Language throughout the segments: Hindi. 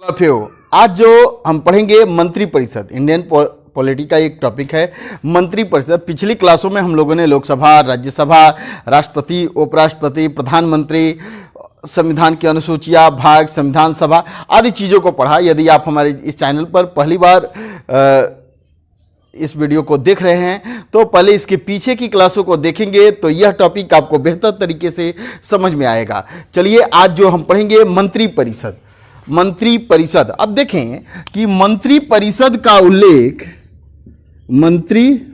आज जो हम पढ़ेंगे मंत्रिपरिषद, इंडियन पॉलिटी का एक टॉपिक है मंत्रिपरिषद। पिछली क्लासों में हम लोगों ने लोकसभा, राज्यसभा, राष्ट्रपति, उपराष्ट्रपति, प्रधानमंत्री, संविधान की अनुसूचियां, भाग, संविधान सभा आदि चीज़ों को पढ़ा। यदि आप हमारे इस चैनल पर पहली बार इस वीडियो को देख रहे हैं तो पहले इसके पीछे की क्लासों को देखेंगे तो यह टॉपिक आपको बेहतर तरीके से समझ में आएगा। चलिए आज जो हम पढ़ेंगे मंत्रिपरिषद। मंत्रिपरिषद, अब देखें कि मंत्रिपरिषद का उल्लेख, मंत्रिपरिषद,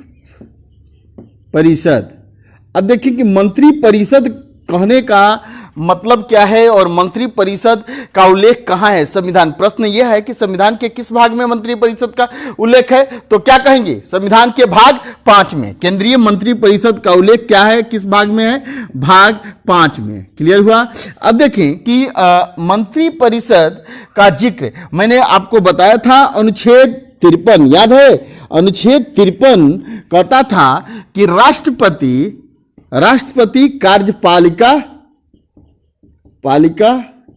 अब देखें कि मंत्रिपरिषद कहने का मतलब क्या है और मंत्रिपरिषद का उल्लेख कहाँ है। संविधान, प्रश्न यह है कि संविधान के किस भाग में मंत्रिपरिषद का उल्लेख है, तो क्या कहेंगे संविधान के भाग 5 में। केंद्रीय मंत्रिपरिषद का उल्लेख क्या है, किस भाग में है, भाग 5 में। क्लियर हुआ। अब देखें कि मंत्रिपरिषद का जिक्र मैंने आपको बताया था अनुच्छेद 53, याद है। अनुच्छेद 53 कहता था कि राष्ट्रपति कार्यपालिका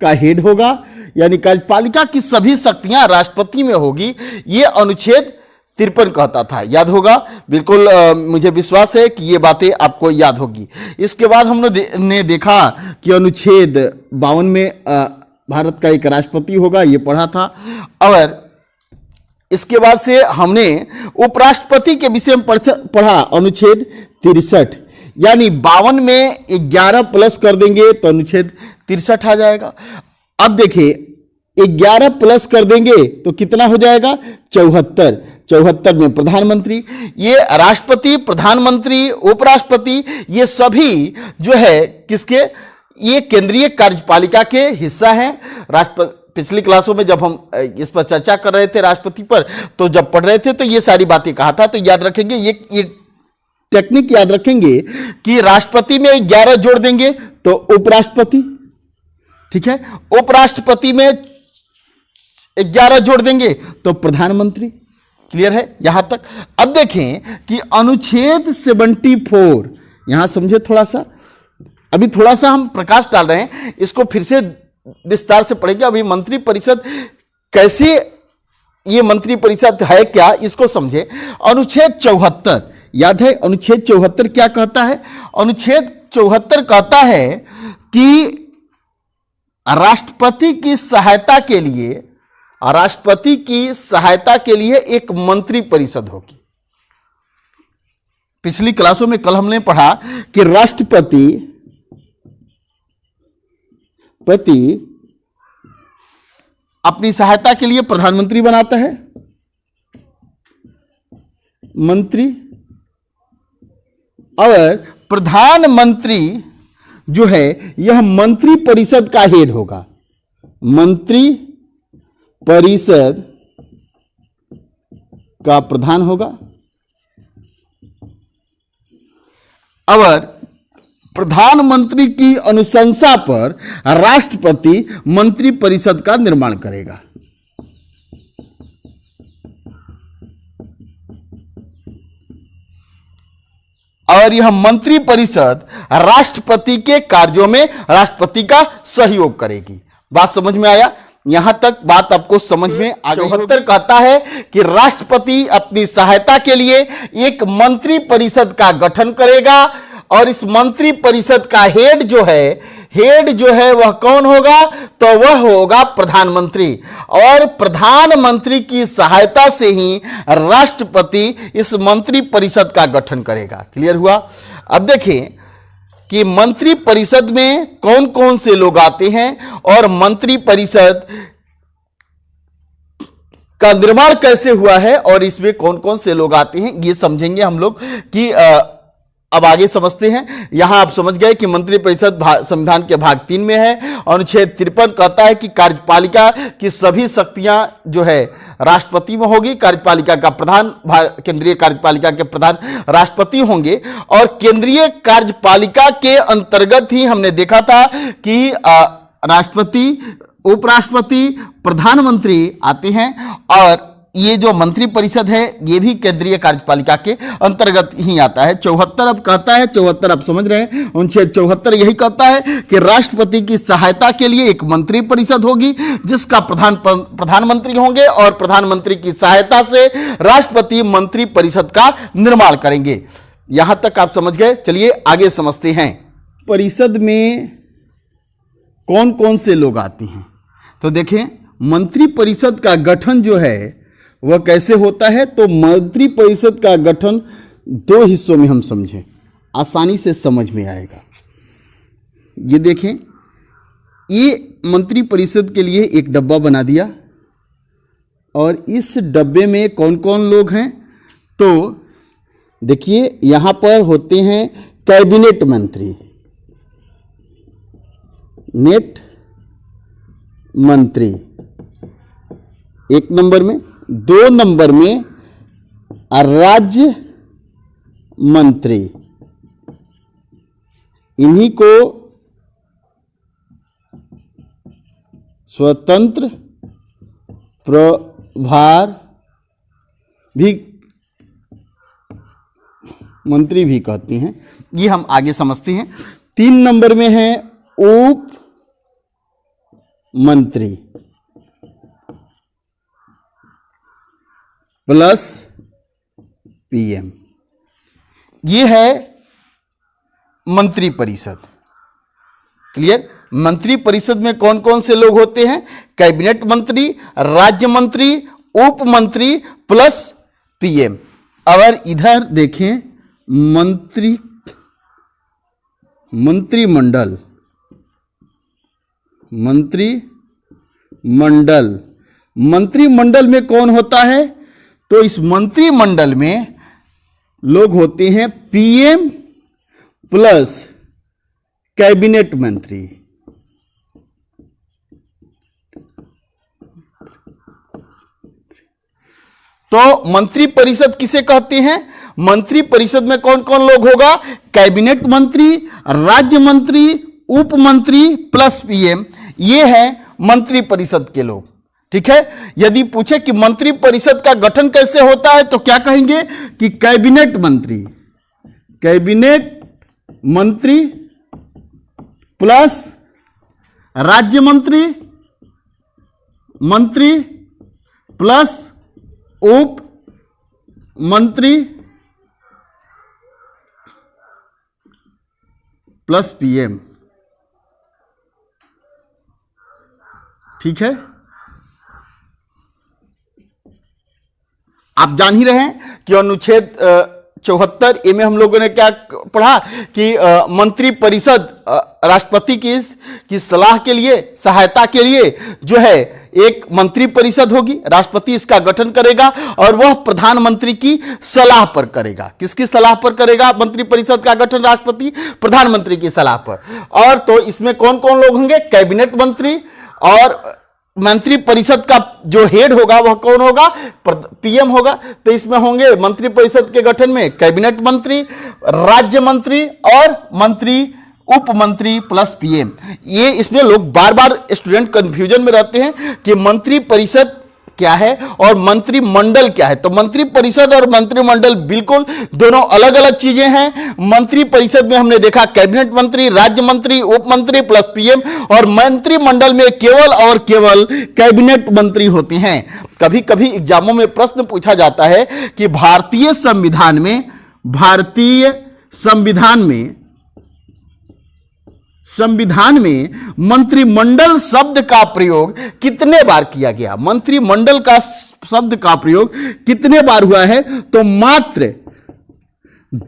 का हेड होगा, यानी कार्यपालिका की सभी शक्तियां राष्ट्रपति में होगी। ये अनुच्छेद 53 कहता था, याद होगा। बिल्कुल मुझे विश्वास है कि ये बातें आपको याद होगी। इसके बाद हमने देखा कि अनुच्छेद 52 में भारत का एक राष्ट्रपति होगा, ये पढ़ा था। और इसके बाद से हमने उपराष्ट्रपति के विषय में पढ़ा अनुच्छेद 63, यानी 52 में 11 प्लस कर देंगे तो अनुच्छेद 63 आ जाएगा। अब देखिए 11 प्लस कर देंगे तो कितना हो जाएगा, 74 में प्रधानमंत्री। ये राष्ट्रपति, प्रधानमंत्री, उपराष्ट्रपति, ये सभी जो है किसके, ये केंद्रीय कार्यपालिका के हिस्सा हैं। राष्ट्रपति, पिछली क्लासों में जब हम इस पर चर्चा कर रहे थे राष्ट्रपति पर, तो जब पढ़ रहे थे तो ये सारी बातें कहा था। तो याद रखेंगे, ये टेक्निक याद रखेंगे कि राष्ट्रपति में 11 जोड़ देंगे तो उपराष्ट्रपति, ठीक है, उपराष्ट्रपति में 11 जोड़ देंगे तो प्रधानमंत्री। क्लियर है यहां तक। अब देखें कि अनुच्छेद 74, यहां समझे थोड़ा सा, अभी थोड़ा सा हम प्रकाश डाल रहे हैं, इसको फिर से विस्तार से पढ़ेंगे। अभी मंत्रिपरिषद कैसे, ये मंत्रिपरिषद है क्या, इसको समझे। अनुच्छेद 74, याद है अनुच्छेद 74 क्या कहता है। अनुच्छेद 74 कहता है कि राष्ट्रपति की सहायता के लिए एक मंत्रिपरिषद होगी। पिछली क्लासों में कल हमने पढ़ा कि राष्ट्रपति अपनी सहायता के लिए प्रधानमंत्री बनाता है, मंत्री, और प्रधानमंत्री जो है यह मंत्रिपरिषद का हेड होगा। मंत्रिपरिषद का प्रधान होगा और प्रधानमंत्री की अनुशंसा पर राष्ट्रपति मंत्रिपरिषद का निर्माण करेगा। और यह मंत्रिपरिषद राष्ट्रपति के कार्यों में राष्ट्रपति का सहयोग करेगी। बात समझ में आया, यहां तक बात आपको समझ में आ गई। 74 कहता है कि राष्ट्रपति अपनी सहायता के लिए एक मंत्रिपरिषद का गठन करेगा और इस मंत्रिपरिषद का हेड जो है वह कौन होगा, तो वह होगा प्रधानमंत्री। और प्रधानमंत्री की सहायता से ही राष्ट्रपति इस मंत्रिपरिषद का गठन करेगा। क्लियर हुआ। अब देखें कि मंत्रिपरिषद में कौन कौन से लोग आते हैं और मंत्रिपरिषद का निर्माण कैसे हुआ है और इसमें कौन कौन से लोग आते हैं, ये समझेंगे हम लोग कि अब आगे समझते हैं। यहां आप समझ गए कि मंत्रिपरिषद संविधान के भाग 3 में है। अनुच्छेद 53 कहता है कि कार्यपालिका की सभी शक्तियां जो है राष्ट्रपति में होगी। कार्यपालिका का प्रधान, केंद्रीय कार्यपालिका के प्रधान राष्ट्रपति होंगे और केंद्रीय कार्यपालिका के अंतर्गत ही हमने देखा था कि राष्ट्रपति, उपराष्ट्रपति, प्रधानमंत्री आते हैं और ये जो मंत्री परिषद है ये भी केंद्रीय कार्यपालिका के अंतर्गत ही आता है। 74 अब कहता है, 74 आप समझ रहे हैं, अनुच्छेद 74 यही कहता है कि राष्ट्रपति की सहायता के लिए एक मंत्री परिषद होगी जिसका प्रधानमंत्री होंगे और प्रधानमंत्री की सहायता से राष्ट्रपति मंत्री परिषद का निर्माण करेंगे। यहां तक आप समझ गए। चलिए आगे समझते हैं। परिषद में कौन कौन से लोग आते हैं, तो देखें मंत्री परिषद का गठन जो है वह कैसे होता है। तो मंत्री परिषद का गठन दो हिस्सों में हम समझें, आसानी से समझ में आएगा। ये देखें, ये मंत्री परिषद के लिए एक डब्बा बना दिया और इस डब्बे में कौन कौन लोग हैं, तो देखिए यहां पर होते हैं कैबिनेट मंत्री, नेट मंत्री एक नंबर में, 2 नंबर में राज्य मंत्री, इन्हीं को स्वतंत्र प्रभार भी मंत्री भी कहते हैं, ये हम आगे समझते हैं। 3 नंबर में है उप मंत्री प्लस पीएम, ये है मंत्री परिषद। क्लियर। मंत्री परिषद में कौन कौन से लोग होते हैं, कैबिनेट मंत्री, राज्य मंत्री, उप मंत्री प्लस पीएम। अगर इधर देखें मंत्रिमंडल, मंत्रिमंडल में कौन होता है, तो इस मंत्रिमंडल में लोग होते हैं पीएम प्लस कैबिनेट मंत्री। तो मंत्री परिषद किसे कहते हैं, मंत्री परिषद में कौन कौन लोग होगा, कैबिनेट मंत्री, राज्य मंत्री, उप मंत्री प्लस पीएम, ये है मंत्री परिषद के लोग। ठीक है। यदि पूछे कि मंत्री परिषद का गठन कैसे होता है तो क्या कहेंगे कि कैबिनेट मंत्री प्लस राज्य मंत्री प्लस उप मंत्री प्लस पीएम। ठीक है। आप जान ही रहे हैं कि अनुच्छेद 74 ए में हम लोगों ने क्या पढ़ा कि मंत्री परिषद राष्ट्रपति की सलाह के लिए, सहायता के लिए जो है एक मंत्री परिषद होगी, राष्ट्रपति इसका गठन करेगा और वह प्रधानमंत्री की सलाह पर करेगा। किसकी सलाह पर करेगा मंत्री परिषद का गठन राष्ट्रपति, प्रधानमंत्री की सलाह पर। और तो इसमें कौन कौन लोग होंगे, कैबिनेट मंत्री, और मंत्री परिषद का जो हेड होगा वह कौन होगा, पीएम होगा। तो इसमें होंगे मंत्री परिषद के गठन में कैबिनेट मंत्री, राज्य मंत्री और मंत्री उप मंत्री प्लस पीएम। ये इसमें लोग बार बार स्टूडेंट कंफ्यूजन में रहते हैं कि मंत्री परिषद क्या है और मंत्रिमंडल क्या है। तो मंत्री परिषद और मंत्रिमंडल बिल्कुल दोनों अलग अलग चीजें हैं। मंत्री परिषद में हमने देखा कैबिनेट मंत्री, राज्य मंत्री, उप मंत्री प्लस पीएम, और मंत्रिमंडल में केवल और केवल कैबिनेट मंत्री होते हैं। कभी कभी एग्जामों में प्रश्न पूछा जाता है कि भारतीय संविधान में मंत्रिमंडल शब्द का प्रयोग कितने बार किया गया, मंत्रिमंडल का शब्द का प्रयोग कितने बार हुआ है, तो मात्र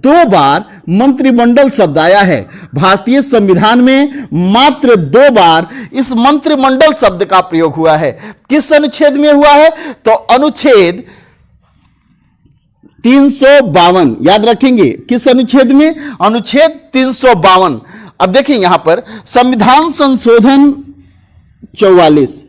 2 बार मंत्रिमंडल शब्द आया है। भारतीय संविधान में मात्र 2 बार इस मंत्रिमंडल शब्द का प्रयोग हुआ है। किस अनुच्छेद में हुआ है, तो अनुच्छेद 352, याद रखेंगे किस अनुच्छेद में, अनुच्छेद 352। अब देखिए यहां पर संविधान संशोधन 44,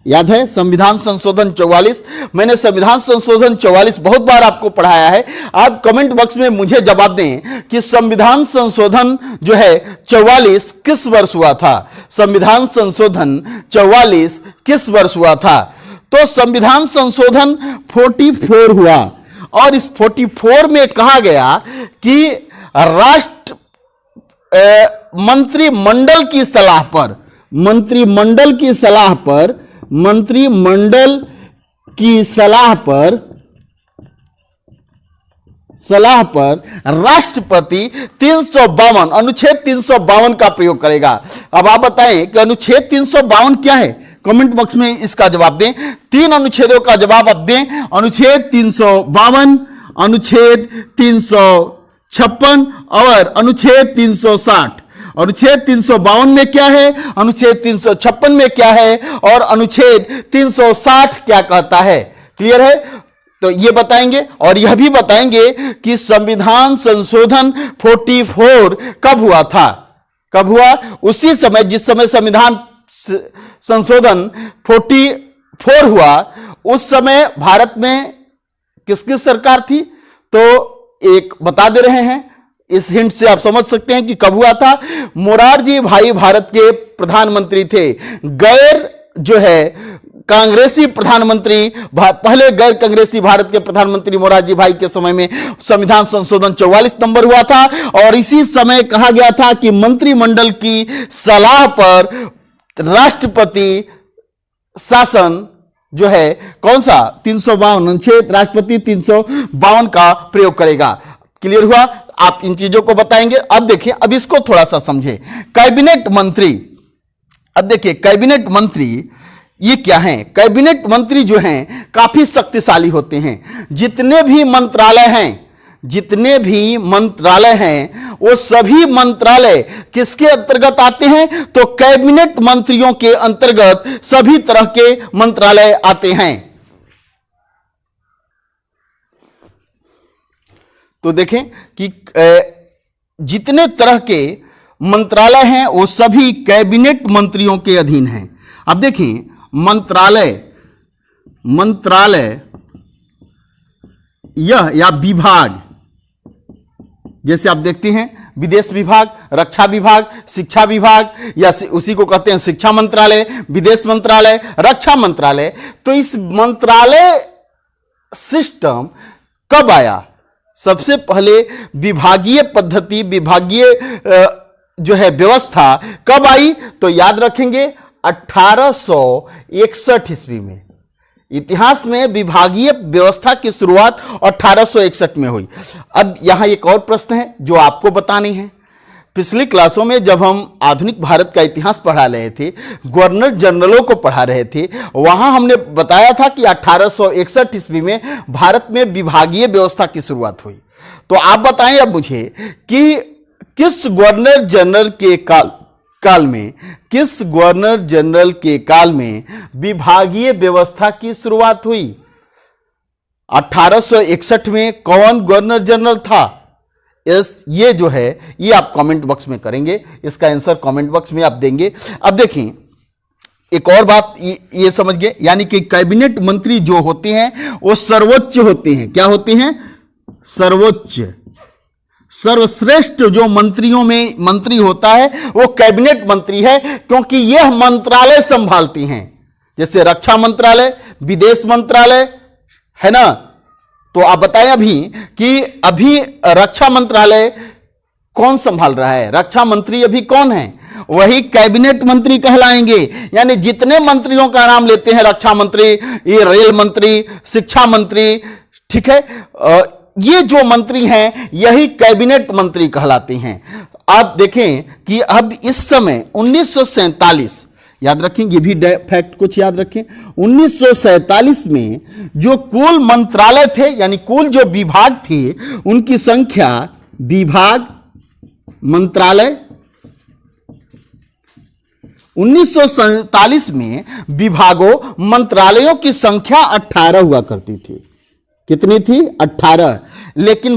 याद है संविधान संशोधन 44। मैंने संविधान संशोधन 44 बहुत बार आपको पढ़ाया है। आप कमेंट बॉक्स में मुझे जवाब दें कि संविधान संशोधन जो है 44 किस वर्ष हुआ था, संविधान संशोधन 44 किस वर्ष हुआ था। तो संविधान संशोधन 44 हुआ और इस 44 में कहा गया कि राष्ट्र मंत्रिमंडल की सलाह पर राष्ट्रपति 352 अनुच्छेद 352 का प्रयोग करेगा। अब आप बताएं कि अनुच्छेद 352 क्या है, कमेंट बॉक्स में इसका जवाब दें। 3 अनुच्छेदों का जवाब आप दें। अनुच्छेद 352, अनुच्छेद 356 और अनुच्छेद 360। अनुच्छेद 352 में क्या है, अनुच्छेद 356 में क्या है और अनुच्छेद 360 क्या कहता है। क्लियर है? तो ये बताएंगे और यह भी बताएंगे कि संविधान संशोधन 44 कब हुआ था। कब हुआ? उसी समय जिस समय संविधान संशोधन 44 हुआ उस समय भारत में किसकी सरकार थी, तो एक बता दे रहे हैं। इस हिंट से आप समझ सकते हैं कि कब हुआ था। मोरारजी भाई भारत के प्रधानमंत्री थे। गैर जो है कांग्रेसी प्रधानमंत्री, पहले गैर कांग्रेसी भारत के प्रधानमंत्री मोरारजी भाई के समय में संविधान संशोधन 44 नंबर हुआ था और इसी समय कहा गया था कि मंत्रिमंडल की सलाह पर राष्ट्रपति शासन जो है कौन सा 352 अनुच्छेद राष्ट्रपति 352 का प्रयोग करेगा। क्लियर हुआ? आप इन चीजों को बताएंगे। अब देखिए, अब इसको थोड़ा सा समझे। कैबिनेट मंत्री, अब देखिए कैबिनेट मंत्री ये क्या हैं? कैबिनेट मंत्री जो हैं काफी शक्तिशाली होते हैं। जितने भी मंत्रालय हैं वो सभी मंत्रालय किसके अंतर्गत आते हैं, तो कैबिनेट मंत्रियों के अंतर्गत सभी तरह के मंत्रालय आते हैं। तो देखें कि जितने तरह के मंत्रालय हैं वो सभी कैबिनेट मंत्रियों के अधीन हैं। अब देखें मंत्रालय यह या विभाग, जैसे आप देखते हैं विदेश विभाग, रक्षा विभाग, शिक्षा विभाग, या उसी को कहते हैं शिक्षा मंत्रालय, विदेश मंत्रालय, रक्षा मंत्रालय। तो इस मंत्रालय सिस्टम कब आया? सबसे पहले विभागीय पद्धति, विभागीय जो है व्यवस्था कब आई, तो याद रखेंगे 1861 ईस्वी में। इतिहास में विभागीय व्यवस्था की शुरुआत 1861 में हुई। अब यहां एक और प्रश्न है जो आपको बतानी है। पिछली क्लासों में जब हम आधुनिक भारत का इतिहास पढ़ा रहे थे, गवर्नर जनरलों को पढ़ा रहे थे, वहां हमने बताया था कि 1861 ईस्वी में भारत में विभागीय व्यवस्था की शुरुआत हुई। तो आप बताएं अब मुझे कि किस गवर्नर जनरल के काल में विभागीय व्यवस्था की शुरुआत हुई? 1861 में कौन गवर्नर जनरल था? ये जो है ये आप कमेंट बॉक्स में करेंगे, इसका आंसर कमेंट बॉक्स में आप देंगे। अब देखें एक और बात ये समझ गए, यानी कि कैबिनेट मंत्री जो होते हैं वो सर्वोच्च होते हैं। क्या होते हैं? सर्वोच्च, सर्वश्रेष्ठ जो मंत्रियों में मंत्री होता है वो कैबिनेट मंत्री है, क्योंकि यह मंत्रालय संभालती हैं। जैसे रक्षा मंत्रालय, विदेश मंत्रालय है ना। तो आप बताएं अभी रक्षा मंत्रालय कौन संभाल रहा है? रक्षा मंत्री अभी कौन है? वही कैबिनेट मंत्री कहलाएंगे। यानी जितने मंत्रियों का नाम लेते हैं, रक्षा मंत्री, ये रेल मंत्री, शिक्षा मंत्री, ठीक है, ये जो मंत्री हैं यही कैबिनेट मंत्री कहलाते हैं। आप देखें कि अब इस समय 1947, याद रखें, ये भी फैक्ट कुछ याद रखें, 1947 में जो कुल मंत्रालय थे, यानी कुल जो विभाग थे, उनकी संख्या, विभाग, मंत्रालय, 1947 में विभागों, मंत्रालयों की संख्या 18 हुआ करती थी। कितनी थी? 18। लेकिन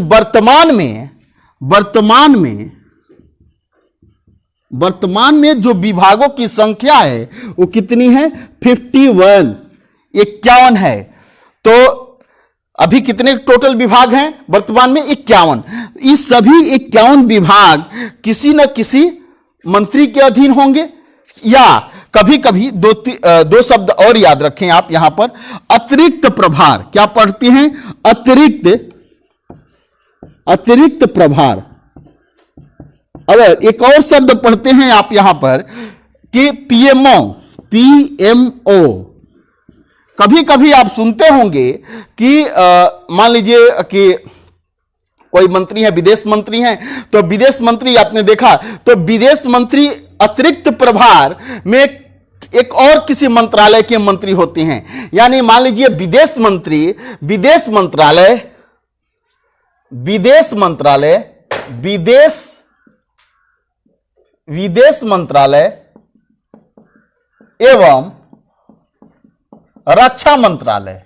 वर्तमान में जो विभागों की संख्या है वो कितनी है? 51, 51 है। तो अभी कितने टोटल विभाग हैं वर्तमान में? 51। इस सभी 51 विभाग किसी न किसी मंत्री के अधीन होंगे या कभी कभी दो शब्द और याद रखें आप यहां पर, अतिरिक्त प्रभार। क्या पढ़ते हैं? अतिरिक्त प्रभार। अब एक और शब्द पढ़ते हैं आप यहां पर कि पीएमओ। कभी कभी आप सुनते होंगे कि मान लीजिए कि कोई मंत्री है, विदेश मंत्री हैं, तो विदेश मंत्री आपने देखा तो विदेश मंत्री अतिरिक्त प्रभार में एक और किसी मंत्रालय के मंत्री होते हैं। यानी मान लीजिए विदेश मंत्री विदेश मंत्रालय एवं रक्षा मंत्रालय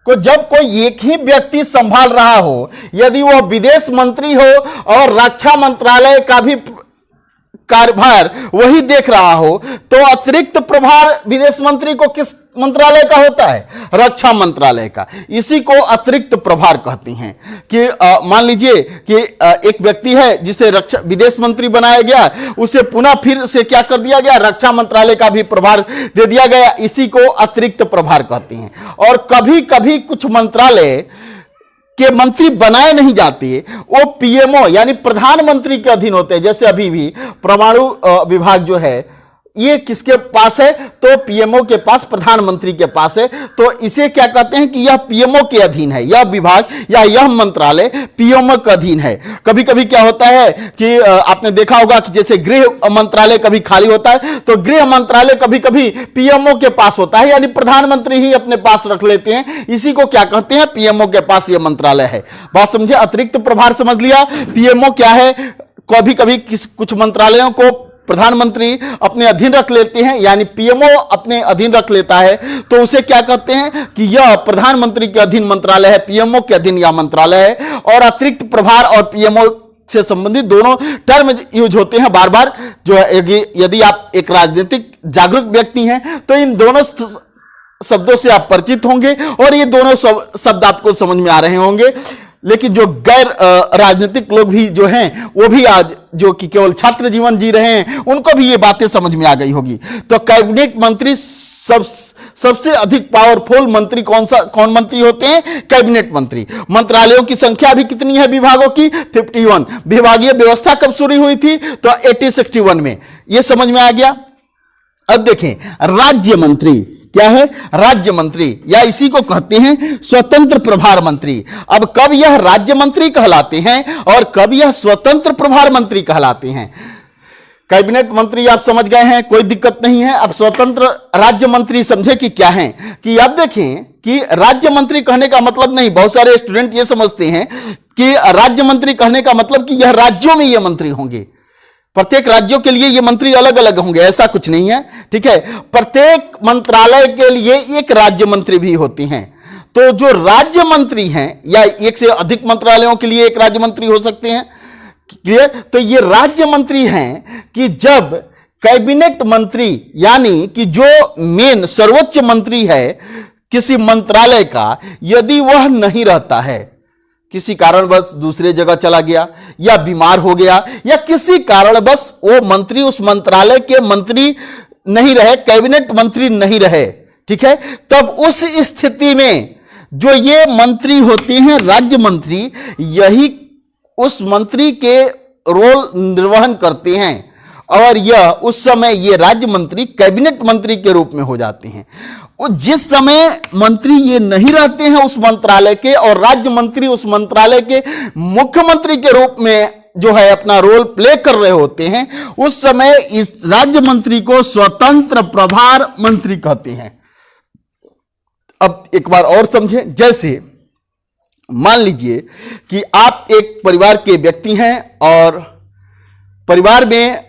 को जब कोई एक ही व्यक्ति संभाल रहा हो, यदि वह विदेश मंत्री हो और रक्षा मंत्रालय का भी कार्यभार वही देख रहा हो, तो अतिरिक्त प्रभार विदेश मंत्री को किस मंत्रालय का होता है? रक्षा मंत्रालय का। इसी को अतिरिक्त प्रभार कहते हैं कि मान लीजिए कि एक व्यक्ति है जिसे विदेश मंत्री बनाया गया, उसे पुनः फिर से क्या कर दिया गया? रक्षा मंत्रालय का भी प्रभार दे दिया गया। इसी को अतिरिक्त प्रभार कहते हैं। और कभी कभी कुछ मंत्रालय के मंत्री बनाए नहीं जाते, वो पीएमओ यानी प्रधानमंत्री के अधीन होते हैं। जैसे अभी भी परमाणु विभाग जो है ये किसके पास है? तो पीएमओ के पास, प्रधानमंत्री के पास है। तो इसे क्या कहते हैं कि यह पीएमओ के अधीन है, यह विभाग या यह मंत्रालय पीएमओ के अधीन है। कभी कभी क्या होता है कि आपने देखा होगा कि जैसे गृह मंत्रालय कभी खाली होता है, तो गृह मंत्रालय कभी कभी पीएमओ के पास होता है, यानी प्रधानमंत्री ही अपने पास रख लेते हैं। इसी को क्या कहते हैं? पीएमओ के पास यह मंत्रालय है। बात समझे? अतिरिक्त प्रभार समझ लिया। पीएमओ क्या है? कभी कभी कुछ मंत्रालयों को प्रधानमंत्री अपने अधीन रख लेते हैं, यानी पीएमओ अपने अधीन रख लेता है, तो उसे क्या कहते हैं कि यह प्रधानमंत्री के अधीन मंत्रालय है, पीएमओ के अधीन यह मंत्रालय है। और अतिरिक्त प्रभार और पीएमओ से संबंधित दोनों टर्म यूज होते हैं बार बार। जो है यदि आप एक राजनीतिक जागरूक व्यक्ति हैं तो इन दोनों शब्दों से आप परिचित होंगे और ये दोनों शब्द आपको समझ में आ रहे होंगे। लेकिन जो गैर राजनीतिक लोग भी जो हैं, वो भी आज जो कि केवल छात्र जीवन जी रहे हैं, उनको भी ये बातें समझ में आ गई होगी। तो कैबिनेट मंत्री सबसे अधिक पावरफुल मंत्री कौन मंत्री होते हैं? कैबिनेट मंत्री। मंत्रालयों की संख्या भी कितनी है विभागों की? 51। विभागीय व्यवस्था कब शुरू हुई थी? तो 1861 में। यह समझ में आ गया। अब देखें, राज्य मंत्री क्या है? राज्य मंत्री, या इसी को कहते हैं स्वतंत्र प्रभार मंत्री। अब कब यह राज्य मंत्री कहलाते हैं और कब यह स्वतंत्र प्रभार मंत्री कहलाते हैं? कैबिनेट मंत्री आप समझ गए हैं, कोई दिक्कत नहीं है। अब स्वतंत्र राज्य मंत्री समझे कि क्या है? कि अब देखें कि राज्य मंत्री कहने का मतलब नहीं, बहुत सारे स्टूडेंट ये समझते हैं कि राज्य मंत्री कहने का मतलब कि यह राज्यों में ये मंत्री होंगे, प्रत्येक राज्यों के लिए ये मंत्री अलग अलग होंगे। ऐसा कुछ नहीं है, ठीक है। प्रत्येक मंत्रालय के लिए एक राज्य मंत्री भी होती हैं। तो जो राज्य मंत्री हैं, या एक से अधिक मंत्रालयों के लिए एक राज्य मंत्री हो सकते हैं, क्लियर? तो ये राज्य मंत्री हैं कि जब कैबिनेट मंत्री यानी कि जो मेन सर्वोच्च मंत्री है किसी मंत्रालय का, यदि वह नहीं रहता है, किसी कारणवश दूसरे जगह चला गया या बीमार हो गया या किसी कारणवश वो मंत्री उस मंत्रालय के मंत्री नहीं रहे, कैबिनेट मंत्री नहीं रहे, ठीक है, तब उस स्थिति में जो ये मंत्री होते हैं राज्य मंत्री, यही उस मंत्री के रोल निर्वहन करते हैं और यह उस समय ये राज्य मंत्री कैबिनेट मंत्री के रूप में हो जाते हैं। जिस समय मंत्री ये नहीं रहते हैं उस मंत्रालय के और राज्य मंत्री उस मंत्रालय के मुख्यमंत्री के रूप में जो है अपना रोल प्ले कर रहे होते हैं, उस समय इस राज्य मंत्री को स्वतंत्र प्रभार मंत्री कहते हैं। अब एक बार और समझें, जैसे मान लीजिए कि आप एक परिवार के व्यक्ति हैं और परिवार में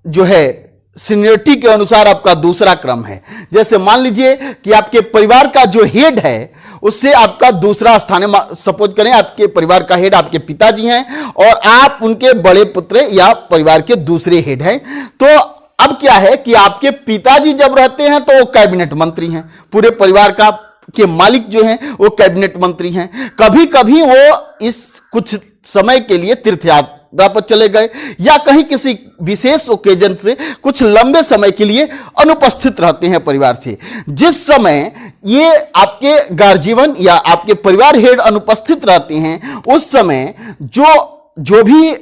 जो है सीनियरिटी के अनुसार आपका दूसरा क्रम है। जैसे मान लीजिए कि आपके परिवार का जो हेड है उससे आपका दूसरा स्थान है। सपोज करें आपके परिवार का हेड आपके पिताजी हैं और आप उनके बड़े पुत्र या परिवार के दूसरे हेड हैं। तो अब क्या है कि आपके पिताजी जब रहते हैं तो वो कैबिनेट मंत्री हैं, पूरे परिवार का के मालिक जो हैं वो कैबिनेट मंत्री हैं। कभी कभी वो इस कुछ समय के लिए तीर्थ वापस चले गए, या कहीं किसी विशेष ओकेजन से कुछ लंबे समय के लिए अनुपस्थित रहते हैं परिवार से। जिस समय ये आपके गार्जियन या आपके परिवार हेड अनुपस्थित रहते हैं, उस समय जो भी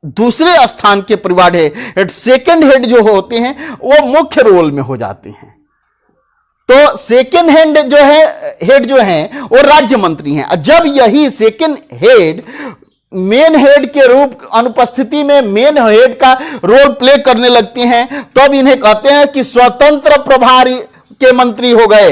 दूसरे स्थान के परिवार हेड, सेकंड हेड जो होते हैं, वो मुख्य रोल में हो जाते हैं। तो सेकंड हेड जो है वो राज्य मंत्री हैं। जब यही सेकंड हेड मेन हेड के रूप अनुपस्थिति में मेन हेड का रोल प्ले करने लगते हैं, तब इन्हें कहते हैं कि स्वतंत्र प्रभार के मंत्री हो गए,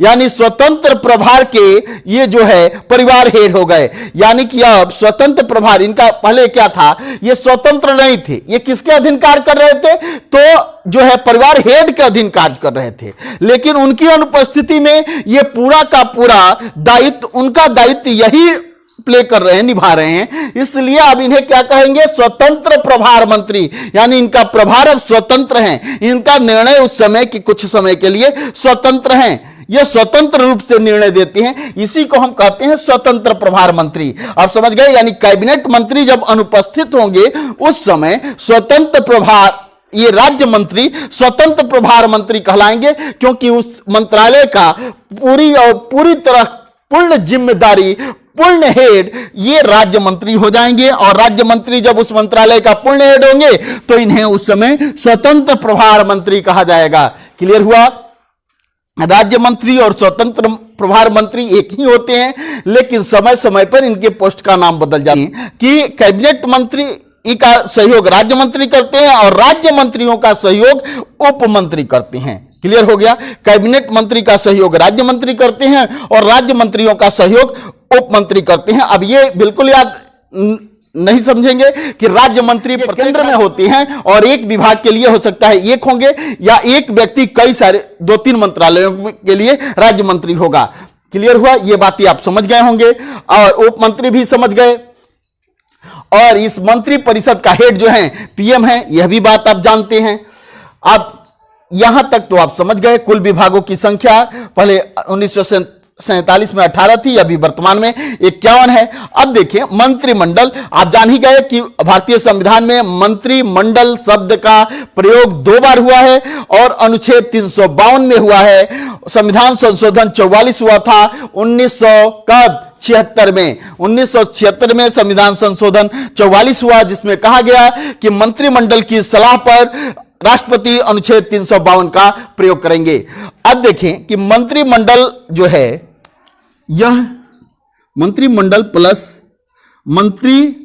यानी स्वतंत्र प्रभार के ये जो है परिवार हेड हो गए। यानी कि अब स्वतंत्र प्रभार, इनका पहले क्या था, ये स्वतंत्र नहीं थे, ये किसके अधीन कार्य कर रहे थे, तो जो है परिवार हेड के अधीन कार्य कर रहे थे। लेकिन उनकी अनुपस्थिति में ये पूरा का पूरा दायित्व, उनका दायित्व यही प्ले कर रहे हैं, निभा रहे हैं, इसलिए अब इन्हें क्या कहेंगे, स्वतंत्र प्रभार मंत्री। यानी इनका प्रभार अब स्वतंत्र है, इनका निर्णय उस समय के कुछ समय के लिए स्वतंत्र हैं, ये स्वतंत्र रूप से निर्णय देते हैं, इसी को हम कहते हैं स्वतंत्र प्रभार मंत्री। आप समझ गए, यानी कैबिनेट मंत्री जब अनुपस्थित होंगे उस समय स्वतंत्र प्रभार, ये राज्य मंत्री स्वतंत्र प्रभार मंत्री कहलाएंगे, क्योंकि उस मंत्रालय का पूरी तरह पूर्ण जिम्मेदारी, पूर्ण हेड ये राज्य मंत्री हो जाएंगे। और राज्य मंत्री जब उस मंत्रालय का पूर्ण हेड होंगे तो इन्हें उस समय स्वतंत्र प्रभार मंत्री कहा जाएगा। क्लियर हुआ? राज्य मंत्री और स्वतंत्र प्रभार मंत्री एक ही होते हैं, लेकिन समय समय पर इनके पोस्ट का नाम बदल जाते हैं कि कैबिनेट मंत्री का सहयोग राज्य मंत्री करते हैं और राज्य मंत्रियों का सहयोग उप मंत्री करते हैं। क्लियर हो गया? कैबिनेट मंत्री का सहयोग राज्य मंत्री करते हैं और राज्य मंत्रियों का सहयोग उप मंत्री करते हैं। अब ये बिल्कुल याद नहीं समझेंगे कि राज्य मंत्री केंद्र में होते हैं और एक विभाग के लिए हो सकता है एक होंगे, या एक व्यक्ति कई सारे 2-3 मंत्रालयों के लिए राज्य मंत्री होगा। क्लियर हुआ? ये बातें आप समझ गए होंगे और उप मंत्री भी समझ गए। और इस मंत्री परिषद का हेड जो है पीएम है, यह भी बात आप जानते हैं। अब यहां तक तो आप समझ गए। कुल विभागों की संख्या पहले 1947 में 18 थी, अभी वर्तमान में 51 है। अब देखिए मंत्रिमंडल, आप जान ही गए कि भारतीय संविधान में मंत्रिमंडल शब्द का प्रयोग 2 बार हुआ है और अनुच्छेद 352 में हुआ है। संविधान संशोधन 44 हुआ था 1976 में। 1976 में संविधान संशोधन 44 हुआ, जिसमें कहा गया कि मंत्रिमंडल की सलाह पर राष्ट्रपति अनुच्छेद 352 का प्रयोग करेंगे। अब देखें कि मंत्रिमंडल जो है, यह मंत्रिमंडल प्लस मंत्री,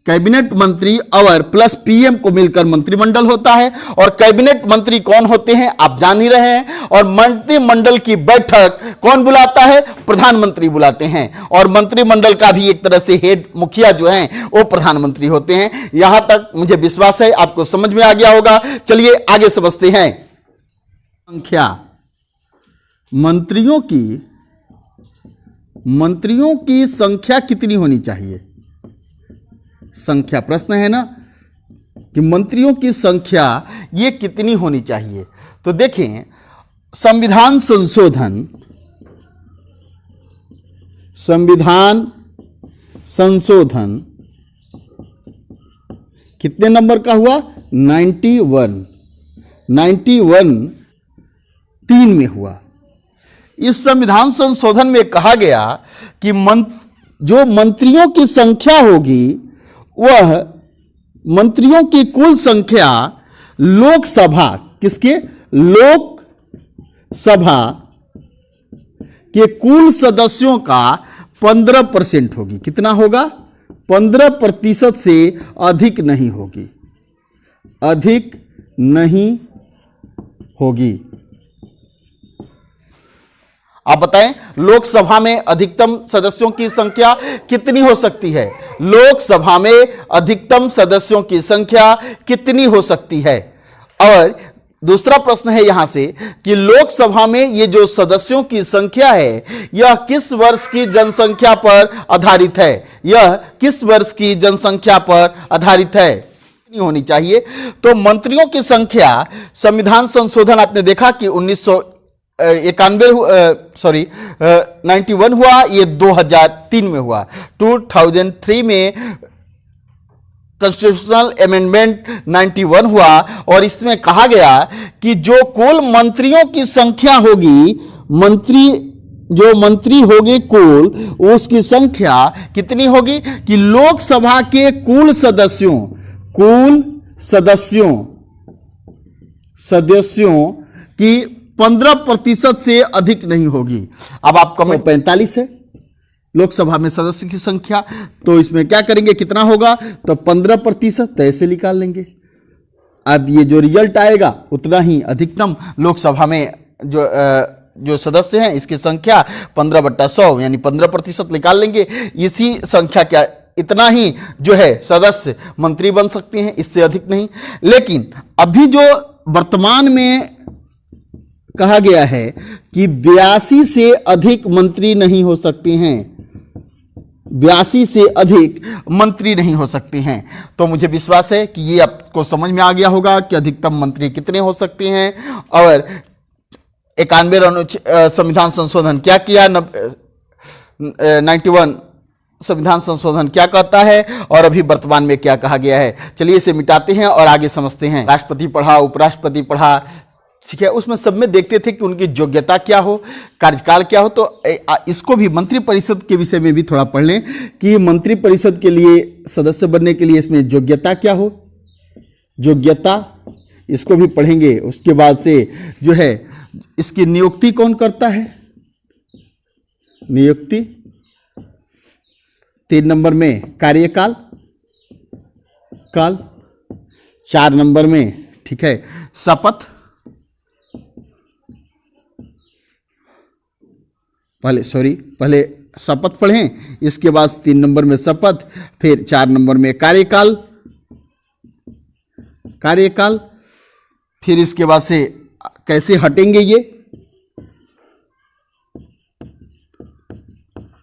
कैबिनेट मंत्री और प्लस पीएम को मिलकर मंत्रिमंडल होता है। और कैबिनेट मंत्री कौन होते हैं आप जान ही रहे हैं। और मंत्रिमंडल की बैठक कौन बुलाता है? प्रधानमंत्री बुलाते हैं। और मंत्रिमंडल का भी एक तरह से हेड, मुखिया जो हैं वो प्रधानमंत्री होते हैं। यहां तक मुझे विश्वास है आपको समझ में आ गया होगा। चलिए आगे समझते हैं। संख्या, मंत्रियों की संख्या कितनी होनी चाहिए? संख्या प्रश्न है ना, कि मंत्रियों की संख्या ये कितनी होनी चाहिए। तो देखें, संविधान संशोधन कितने नंबर का हुआ? 91 3 में हुआ। इस संविधान संशोधन में कहा गया कि जो मंत्रियों की संख्या होगी, वह मंत्रियों की कुल संख्या लोकसभा, किसके? लोकसभा के कुल सदस्यों का 15% होगी। कितना होगा? 15% से अधिक नहीं होगी, अधिक नहीं होगी। आप बताएं, लोकसभा में अधिकतम सदस्यों की संख्या कितनी हो सकती है? लोकसभा में अधिकतम सदस्यों की संख्या कितनी हो सकती है? और दूसरा प्रश्न है यहां से कि लोकसभा में ये जो सदस्यों की संख्या है, यह किस वर्ष की जनसंख्या पर आधारित है? यह किस वर्ष की जनसंख्या पर आधारित है? होनी चाहिए। तो मंत्रियों की संख्या, संविधान संशोधन आपने देखा कि 91 सॉरी 91 हुआ, ये 2003 में हुआ। 2003 में कॉन्स्टिट्यूशनल अमेंडमेंट 91 हुआ और इसमें कहा गया कि जो कुल मंत्रियों की संख्या होगी, जो मंत्री होंगे कुल, उसकी संख्या कितनी होगी कि लोकसभा के कुल सदस्यों की 15% से अधिक नहीं होगी। अब आपका 45 है लोकसभा में सदस्य की संख्या, तो इसमें क्या करेंगे, कितना होगा, तो 15% ऐसे निकाल लेंगे। अब ये जो रिजल्ट आएगा उतना ही अधिकतम लोकसभा में जो सदस्य हैं इसकी संख्या 15/100 यानी 15% निकाल लेंगे। इसी संख्या क्या, इतना ही जो है सदस्य मंत्री बन सकते हैं, इससे अधिक नहीं। लेकिन अभी जो वर्तमान में कहा गया है कि 82 से अधिक मंत्री नहीं हो सकते हैं, 82 से अधिक मंत्री नहीं हो सकते हैं। तो मुझे विश्वास है कि ये आपको समझ में आ गया होगा कि अधिकतम मंत्री कितने हो सकते हैं और 91 संविधान संशोधन क्या किया, 91 संविधान संशोधन क्या कहता है और अभी वर्तमान में क्या कहा गया है। चलिए इसे मिटाते हैं और आगे समझते हैं। राष्ट्रपति पढ़ा, उपराष्ट्रपति पढ़ा, ठीक है, उसमें सब में देखते थे कि उनकी योग्यता क्या हो, कार्यकाल क्या हो। तो इसको भी मंत्रिपरिषद के विषय में भी थोड़ा पढ़ लें कि मंत्रिपरिषद के लिए सदस्य बनने के लिए इसमें योग्यता क्या हो, योग्यता, इसको भी पढ़ेंगे। उसके बाद से जो है इसकी नियुक्ति कौन करता है, नियुक्ति। 3 नंबर में कार्यकाल, 4 नंबर में, ठीक है, शपथ, पहले शपथ पढ़ें, इसके बाद 3 नंबर में शपथ, फिर 4 नंबर में कार्यकाल, फिर इसके बाद से कैसे हटेंगे ये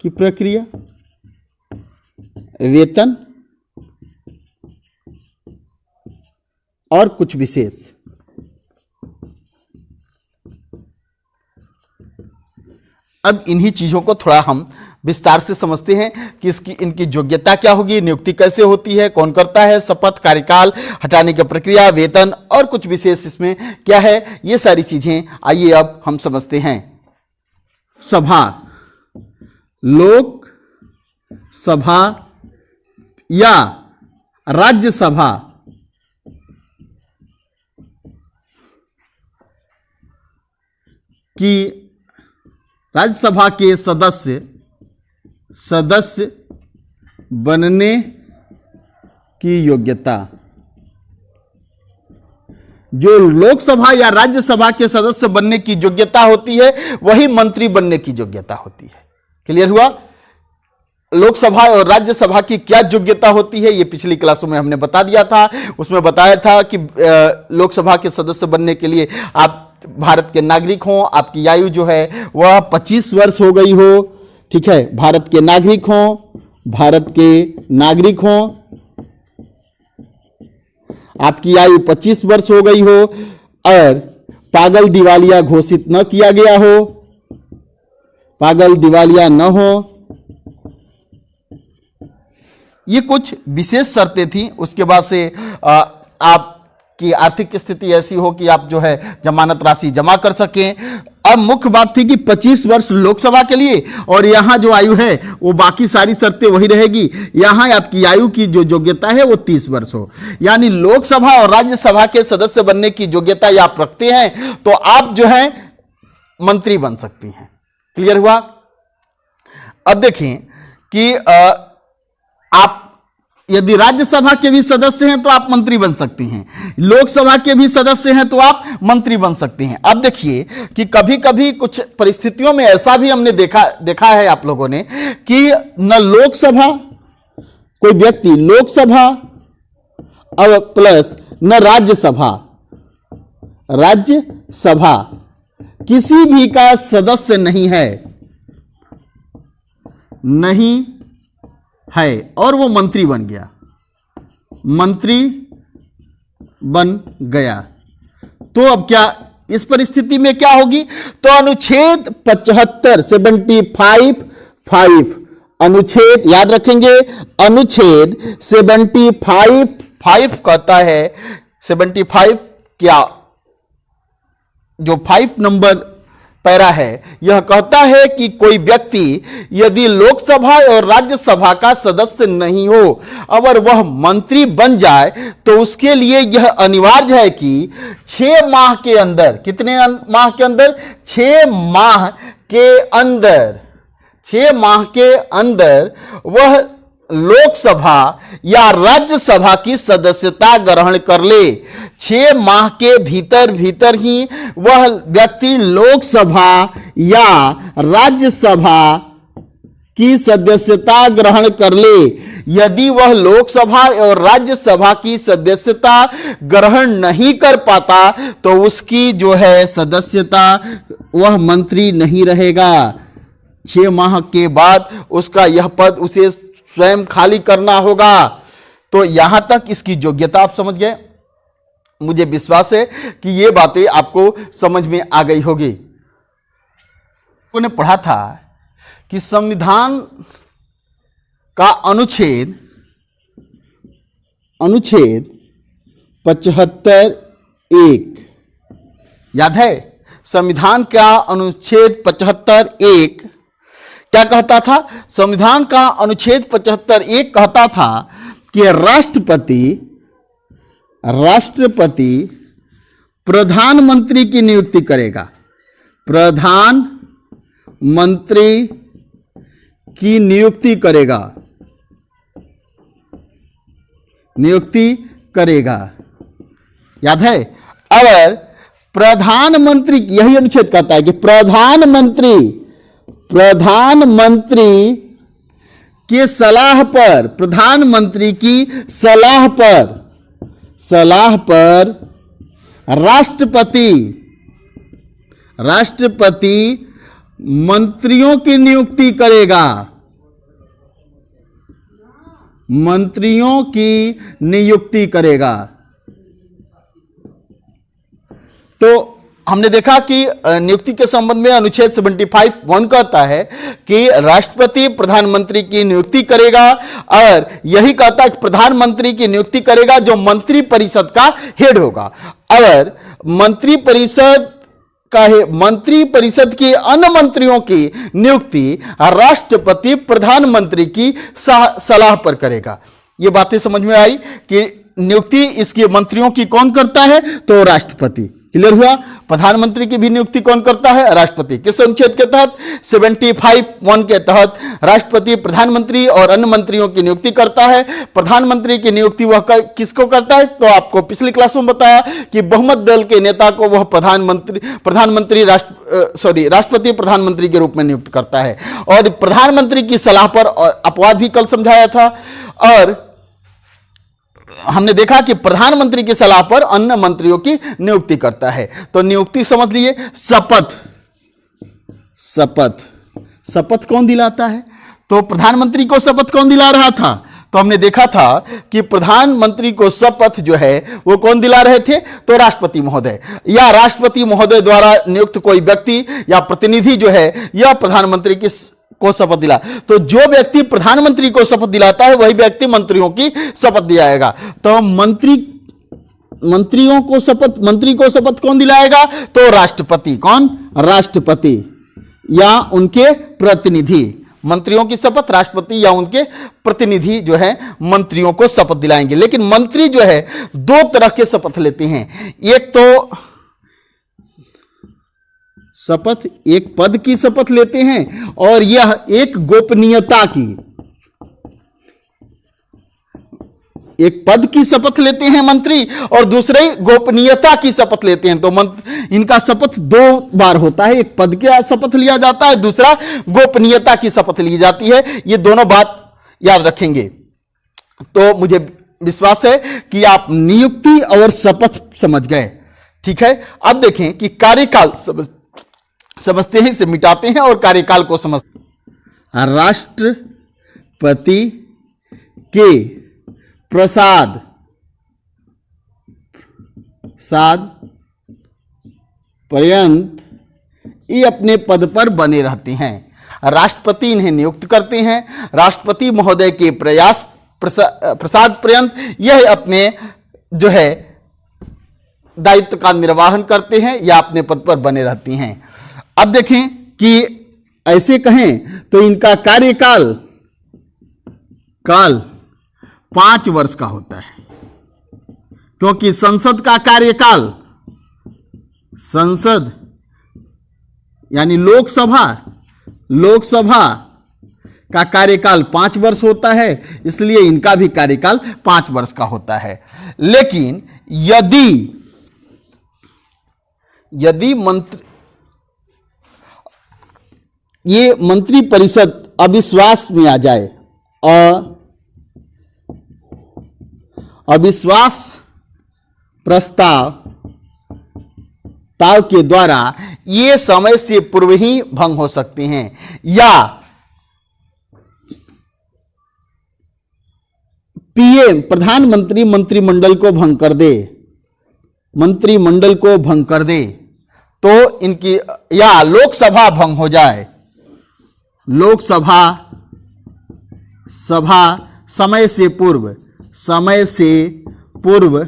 की प्रक्रिया, वेतन और कुछ विशेष। अब इन्हीं चीजों को थोड़ा हम विस्तार से समझते हैं कि इनकी योग्यता क्या होगी, नियुक्ति कैसे होती है, कौन करता है, शपथ, कार्यकाल, हटाने की प्रक्रिया, वेतन और कुछ विशेष इसमें क्या है, ये सारी चीजें आइए अब हम समझते हैं। सभा, लोक सभा या राज्यसभा की, राज्यसभा के सदस्य बनने की योग्यता, जो लोकसभा या राज्यसभा के सदस्य बनने की योग्यता होती है वही मंत्री बनने की योग्यता होती है। क्लियर हुआ? लोकसभा और राज्यसभा की क्या योग्यता होती है ये पिछली क्लासों में हमने बता दिया था। उसमें बताया था कि लोकसभा के सदस्य बनने के लिए आप भारत के नागरिक हों, आपकी आयु जो है वह 25 वर्ष हो गई हो, ठीक है, भारत के नागरिक हों, आपकी आयु 25 वर्ष हो गई हो और पागल दिवालिया घोषित न किया गया हो, पागल दिवालिया न हो, ये कुछ विशेष शर्तें थी। उसके बाद से आपकी आर्थिक स्थिति ऐसी हो कि आप जो है जमानत राशि जमा कर सकें। अब मुख्य बात थी कि 25 वर्ष लोकसभा के लिए और यहां जो आयु है वो बाकी सारी शर्तें वही रहेगी। यहां आपकी आयु की जो योग्यता है वो 30 वर्ष हो, यानी लोकसभा और राज्यसभा के सदस्य बनने की योग्यता आप रखते हैं तो आप जो है मंत्री बन सकती हैं। क्लियर हुआ? अब देखें कि आप यदि राज्यसभा के भी सदस्य हैं तो आप मंत्री बन सकते हैं, लोकसभा के भी सदस्य हैं तो आप मंत्री बन सकते हैं। अब देखिए कि कभी कभी कुछ परिस्थितियों में ऐसा भी हमने देखा है आप लोगों ने कि न लोकसभा, कोई व्यक्ति लोकसभा और प्लस न राज्यसभा किसी भी का सदस्य नहीं है और वो मंत्री बन गया, तो अब क्या इस परिस्थिति में क्या होगी? तो अनुच्छेद 75 अनुच्छेद याद रखेंगे, अनुच्छेद 75 कहता है, 75 क्या जो 5 नंबर पैरा है, यह कहता है कि कोई व्यक्ति यदि लोकसभा और राज्यसभा का सदस्य नहीं हो, अगर वह मंत्री बन जाए तो उसके लिए यह अनिवार्य है कि 6 माह के अंदर, कितने माह के अंदर? 6 माह के अंदर, 6 माह के अंदर वह लोकसभा या राज्यसभा की सदस्यता ग्रहण कर ले। 6 माह के भीतर भीतर ही वह व्यक्ति लोकसभा या राज्यसभा की सदस्यता ग्रहण कर ले। यदि वह लोकसभा और राज्यसभा की सदस्यता ग्रहण नहीं कर पाता तो उसकी जो है सदस्यता, वह मंत्री नहीं रहेगा। 6 माह के बाद उसका यह पद उसे स्वयं खाली करना होगा। तो यहां तक इसकी योग्यता आप समझ गए। मुझे विश्वास है कि ये बातें आपको समझ में आ गई होगी। उन्होंने पढ़ा था कि संविधान का अनुच्छेद 75(1) याद है? संविधान का अनुच्छेद 75(1) क्या कहता था? संविधान का अनुच्छेद 75(1) कहता था कि राष्ट्रपति प्रधानमंत्री की नियुक्ति करेगा। प्रधानमंत्री की नियुक्ति करेगा। याद है? अगर प्रधानमंत्री, यही अनुच्छेद कहता है कि प्रधानमंत्री के सलाह पर, प्रधानमंत्री की सलाह पर राष्ट्रपति मंत्रियों की नियुक्ति करेगा। मंत्रियों की नियुक्ति करेगा। तो हमने देखा कि नियुक्ति के संबंध में अनुच्छेद 75(1) कहता है कि राष्ट्रपति प्रधानमंत्री की नियुक्ति करेगा, और यही कहता है कि प्रधानमंत्री की नियुक्ति करेगा जो मंत्री परिषद का हेड होगा। अगर मंत्री परिषद के अन्य मंत्रियों की नियुक्ति राष्ट्रपति प्रधानमंत्री की सलाह पर करेगा। ये बातें समझ में आई कि नियुक्ति इसके मंत्रियों की कौन करता है? तो राष्ट्रपति। क्लियर हुआ? प्रधानमंत्री की भी नियुक्ति कौन करता है? राष्ट्रपति। किस अनुच्छेद के तहत? 75(1) के तहत राष्ट्रपति प्रधानमंत्री और अन्य मंत्रियों की नियुक्ति करता है। प्रधानमंत्री की नियुक्ति वह किसको करता है? तो आपको पिछली क्लास में बताया कि बहुमत दल के नेता को वह राष्ट्रपति प्रधानमंत्री के रूप में नियुक्त करता है। और प्रधानमंत्री की सलाह पर अपवाद भी कल समझाया था, और हमने देखा कि प्रधानमंत्री की सलाह पर अन्य मंत्रियों की नियुक्ति करता है। तो नियुक्ति समझ लिए। शपथ कौन दिलाता है? तो प्रधानमंत्री को शपथ कौन दिला रहा था? तो हमने देखा था कि प्रधानमंत्री को शपथ जो है वो कौन दिला रहे थे? तो राष्ट्रपति महोदय, या राष्ट्रपति महोदय द्वारा नियुक्त कोई व्यक्ति या प्रतिनिधि जो है यह प्रधानमंत्री को शपथ दिला। तो जो व्यक्ति प्रधानमंत्री को शपथ दिलाता है वही व्यक्ति मंत्रियों की शपथ दिलाएगा। तो मंत्री को शपथ कौन दिलाएगा? तो राष्ट्रपति। कौन? राष्ट्रपति या उनके प्रतिनिधि। मंत्रियों की शपथ राष्ट्रपति या उनके प्रतिनिधि जो है मंत्रियों को शपथ दिलाएंगे। लेकिन मंत्री जो है 2 तरह के शपथ लेते हैं। एक तो शपथ, एक पद की शपथ लेते हैं, और यह एक गोपनीयता की, एक पद की शपथ लेते हैं मंत्री, और दूसरे गोपनीयता की शपथ लेते हैं। तो इनका शपथ 2 बार होता है। एक पद का शपथ लिया जाता है, दूसरा गोपनीयता की शपथ ली जाती है। ये दोनों बात याद रखेंगे। तो मुझे विश्वास है कि आप नियुक्ति और शपथ समझ गए। ठीक है, अब देखें कि कार्यकाल समझते हैं, इसे मिटाते हैं और कार्यकाल को समझते हैं। राष्ट्रपति के प्रसाद पर्यंत ये अपने पद पर बने रहते हैं। राष्ट्रपति इन्हें नियुक्त करते हैं। राष्ट्रपति महोदय के प्रसाद पर्यंत यह अपने जो है दायित्व का निर्वहन करते हैं या अपने पद पर बने रहती हैं। अब देखें कि ऐसे कहें तो इनका कार्यकाल 5 वर्ष का होता है, क्योंकि संसद का कार्यकाल, संसद यानी लोकसभा का कार्यकाल 5 वर्ष होता है, इसलिए इनका भी कार्यकाल 5 वर्ष का होता है। लेकिन यदि ये मंत्री परिषद अविश्वास में आ जाए और अविश्वास प्रस्ताव के द्वारा ये समय से पूर्व ही भंग हो सकते हैं, या पीएम प्रधानमंत्री मंत्रिमंडल को भंग कर दे, तो इनकी, या लोकसभा भंग हो जाए, लोकसभा समय से पूर्व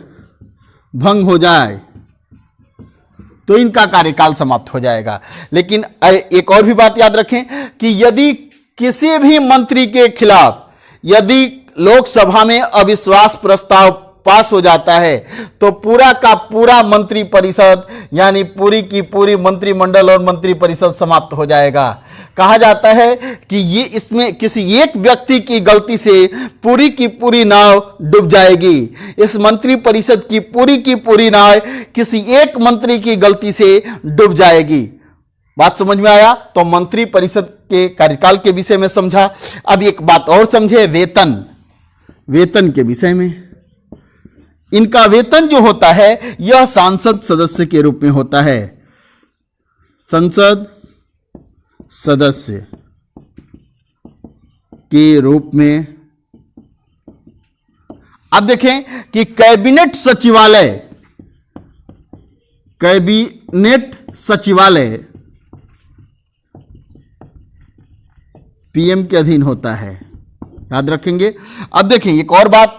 भंग हो जाए तो इनका कार्यकाल समाप्त हो जाएगा। लेकिन एक और भी बात याद रखें कि यदि किसी भी मंत्री के खिलाफ यदि लोकसभा में अविश्वास प्रस्ताव पास हो जाता है तो पूरा का पूरा मंत्री परिषद यानी पूरी की पूरी मंत्रिमंडल और मंत्री परिषद समाप्त हो जाएगा। कहा जाता है कि ये इसमें किसी एक व्यक्ति की गलती से पूरी की पूरी नाव डूब जाएगी। इस मंत्री परिषद की पूरी नाव किसी एक मंत्री की गलती से डूब जाएगी। बात समझ में आया? तो मंत्री परिषद के कार्यकाल के विषय में समझा। अब एक बात और समझे, वेतन के विषय में। इनका वेतन जो होता है यह सांसद सदस्य के रूप में होता है, संसद सदस्य के रूप में। अब देखें कि कैबिनेट सचिवालय पीएम के अधीन होता है, याद रखेंगे। अब देखें एक और बात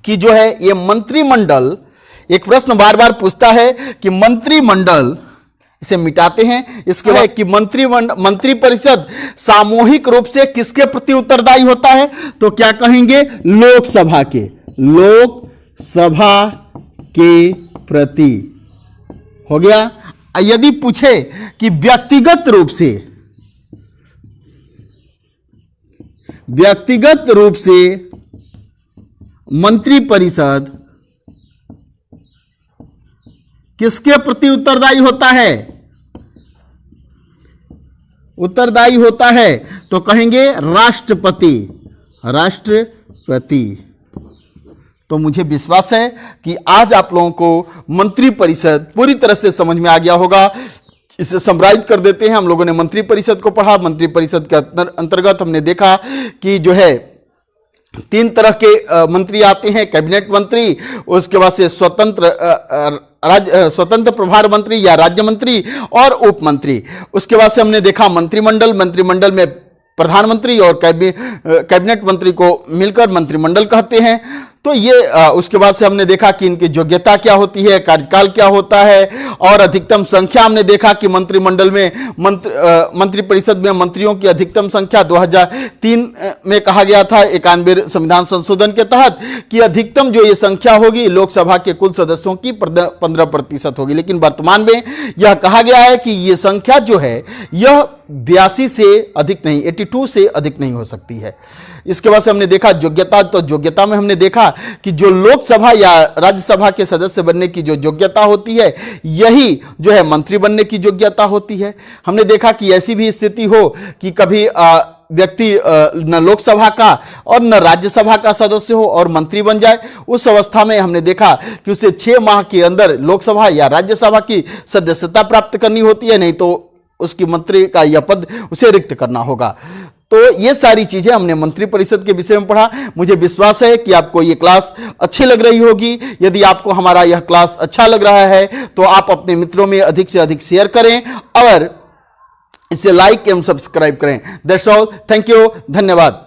कि जो है ये मंत्रिमंडल, एक प्रश्न बार बार पूछता है कि मंत्रिमंडल, इसे मिटाते हैं, इसके बाद कि मंत्री परिषद सामूहिक रूप से किसके प्रति उत्तरदायी होता है, तो क्या कहेंगे? लोकसभा के प्रति। हो गया। यदि पूछे कि व्यक्तिगत रूप से मंत्री परिषद किसके प्रति उत्तरदायी होता है, तो कहेंगे राष्ट्रपति। तो मुझे विश्वास है कि आज आप लोगों को मंत्री परिषद पूरी तरह से समझ में आ गया होगा। इसे समराइज कर देते हैं। हम लोगों ने मंत्री परिषद को पढ़ा। मंत्री परिषद के अंतर्गत हमने देखा कि जो है 3 तरह के मंत्री आते हैं, कैबिनेट मंत्री, उसके बाद से स्वतंत्र प्रभार मंत्री या राज्य मंत्री और उप मंत्री। उसके बाद से हमने देखा मंत्रिमंडल में प्रधानमंत्री और कैबिनेट मंत्री को मिलकर मंत्रिमंडल कहते हैं। तो ये उसके बाद से हमने देखा कि इनकी योग्यता क्या होती है, कार्यकाल क्या होता है, और अधिकतम संख्या हमने देखा कि मंत्रिमंडल में मंत्री परिषद में मंत्रियों की अधिकतम संख्या 2003 में कहा गया था 91वें संविधान संशोधन के तहत कि अधिकतम जो ये संख्या होगी लोकसभा के कुल सदस्यों की 15% होगी। लेकिन वर्तमान में यह कहा गया है कि ये संख्या जो है यह 82 से अधिक नहीं, 82 से अधिक नहीं हो सकती है। इसके बाद से हमने देखा योग्यता। तो योग्यता में हमने देखा कि जो लोकसभा या राज्यसभा के सदस्य बनने की जो योग्यता होती है यही जो है मंत्री बनने की योग्यता होती है। हमने देखा कि ऐसी भी स्थिति हो कि कभी व्यक्ति न लोकसभा का और न राज्यसभा का सदस्य हो और मंत्री बन जाए। उस अवस्था में हमने देखा कि उसे 6 माह के अंदर लोकसभा या राज्यसभा की सदस्यता प्राप्त करनी होती है, नहीं तो उसकी मंत्री का यह पद उसे रिक्त करना होगा। तो ये सारी चीजें हमने मंत्रिपरिषद के विषय में पढ़ा। मुझे विश्वास है कि आपको ये क्लास अच्छी लग रही होगी। यदि आपको हमारा यह क्लास अच्छा लग रहा है तो आप अपने मित्रों में अधिक से अधिक शेयर करें और इसे लाइक एवं सब्सक्राइब करें। दैट्स ऑल, थैंक यू, धन्यवाद।